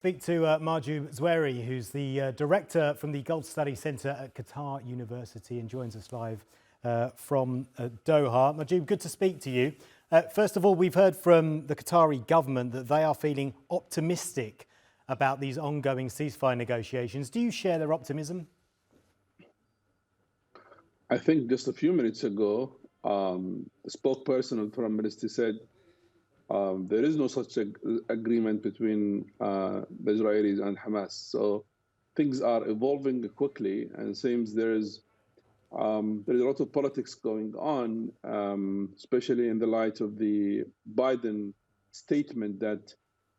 Speak to Mahjoob Zweiri, who's the director from the Gulf Study Centre at Qatar University and joins us live from Doha. Mahjoob, good to speak to you. First of all, we've heard from the Qatari government that they are feeling optimistic about these ongoing ceasefire negotiations. Do you share their optimism? I think just a few minutes ago, the spokesperson of the Foreign Ministry said there is no such agreement between the Israelis and Hamas. So things are evolving quickly, and it seems there is a lot of politics going on, especially in the light of the Biden statement that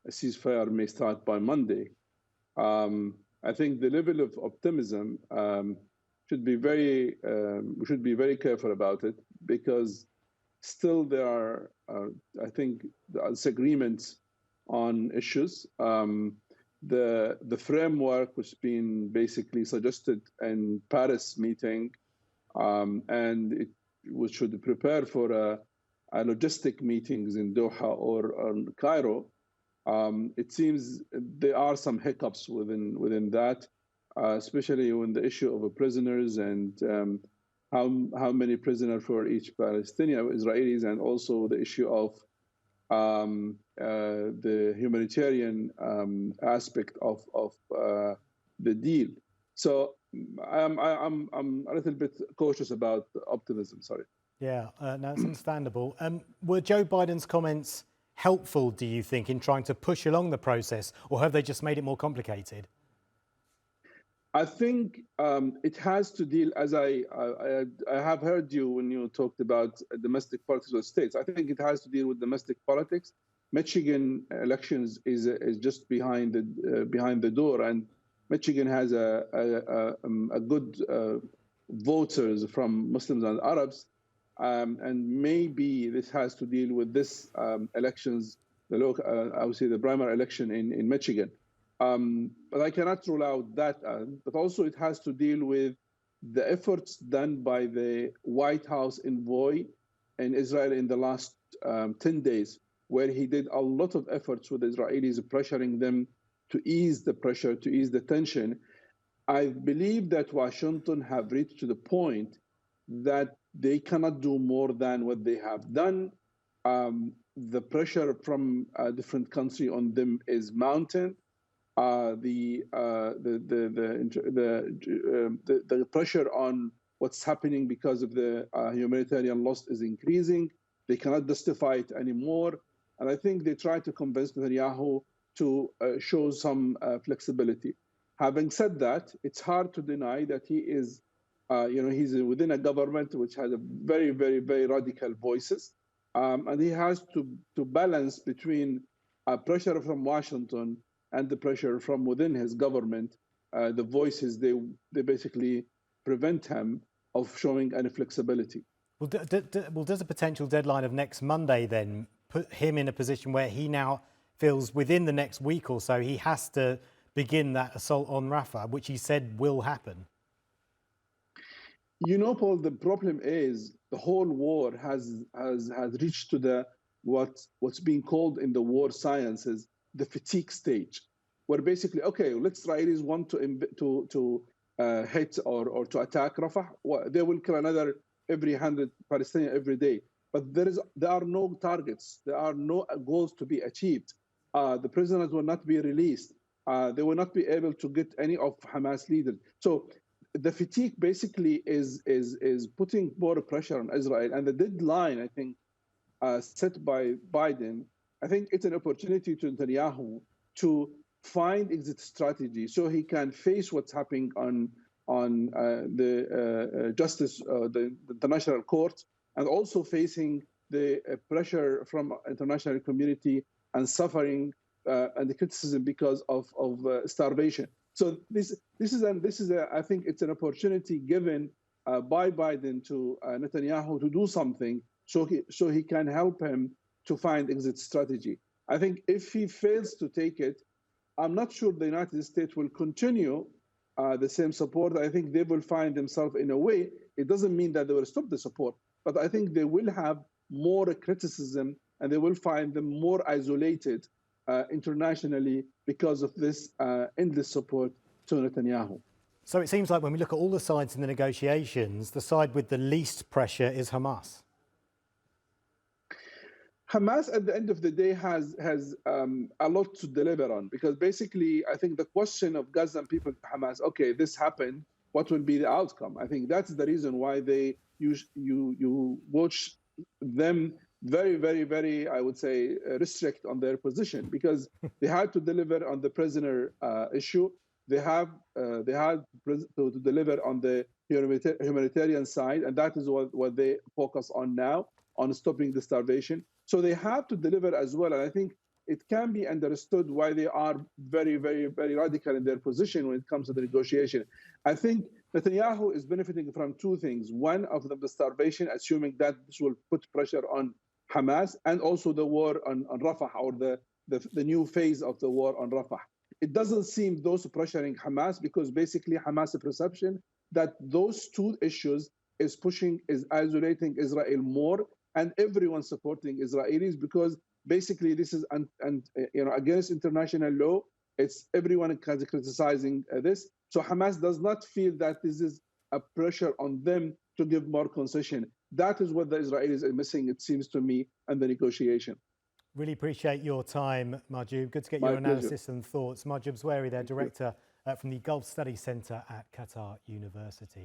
a ceasefire may start by Monday. I think the level of optimism should be we should be very careful about it, because still there are, I think, disagreements on issues. The framework which has been basically suggested in Paris meeting, and we should prepare for a logistic meetings in Doha or Cairo. It seems there are some hiccups within that, especially when the issue of prisoners and how many prisoners for each Palestinian, Israelis, and also the issue of the humanitarian aspect of the deal. So I'm a little bit cautious about optimism. Sorry. Yeah, no, it's understandable. Were Joe Biden's comments helpful, do you think, in trying to push along the process, or have they just made it more complicated? I think it has to deal, as I have heard you when you talked about domestic politics of states. I think it has to deal with domestic politics. Michigan elections is just behind the door, and Michigan has a good voters from Muslims and Arabs, and maybe this has to deal with this elections, I would say the primary election in Michigan. But I cannot rule out that. But also it has to deal with the efforts done by the White House envoy in Israel in the last 10 days, where he did a lot of efforts with the Israelis, pressuring them to ease the pressure, to ease the tension. I believe that Washington have reached to the point that they cannot do more than what they have done. The pressure from a different country on them is mounting. The pressure on what's happening because of the humanitarian loss is increasing. They cannot justify it anymore, and I think they try to convince Netanyahu to show some flexibility. Having said that, it's hard to deny that he is, he's within a government which has a very, very, very radical voices, and he has to balance between pressure from Washington and the pressure from within his government. The voices, they basically prevent him of showing any flexibility. Well, does a potential deadline of next Monday then put him in a position where he now feels within the next week or so he has to begin that assault on Rafah, which he said will happen? You know, Paul, the problem is the whole war has reached to what's being called in the war sciences the fatigue stage, where basically, okay, let's Israelis want to hit or to attack Rafah, they will kill another every 100 Palestinians every day. But there are no targets, there are no goals to be achieved. The prisoners will not be released. They will not be able to get any of Hamas leaders. So the fatigue basically is putting more pressure on Israel, and the deadline, I think, set by Biden, I think it's an opportunity to Netanyahu to find exit strategy so he can face what's happening on the justice, the international court, and also facing the pressure from international community and suffering and the criticism because of starvation. So this is I think it's an opportunity given by Biden to Netanyahu to do something so he can help him to find exit strategy. I think if he fails to take it, I'm not sure the United States will continue the same support. I think they will find themselves in a way. It doesn't mean that they will stop the support, but I think they will have more criticism and they will find them more isolated internationally because of this endless support to Netanyahu. So it seems like when we look at all the sides in the negotiations, the side with the least pressure is Hamas. Hamas, at the end of the day, has a lot to deliver on, because basically, I think the question of Gazan people to Hamas, okay, this happened, what will be the outcome? I think that's the reason why you watch them very, very, very, I would say, restrict on their position, because they had to deliver on the prisoner issue. They had to deliver on the humanitarian side, and that is what they focus on now, on stopping the starvation. So they have to deliver as well. And I think it can be understood why they are very, very, very radical in their position when it comes to the negotiation. I think Netanyahu is benefiting from two things. One of them, the starvation, assuming that this will put pressure on Hamas, and also the war on Rafah, or the new phase of the war on Rafah. It doesn't seem those pressuring Hamas, because basically Hamas' perception that those two issues is isolating Israel more, and everyone supporting Israelis, because basically this is against international law. It's everyone kind of criticizing this. So Hamas does not feel that this is a pressure on them to give more concession. That is what the Israelis are missing, it seems to me, in the negotiation. Really appreciate your time, Mahjoob. Good to get your analysis and thoughts. Mahjoob Zweiri, their director from the Gulf Study Centre at Qatar University.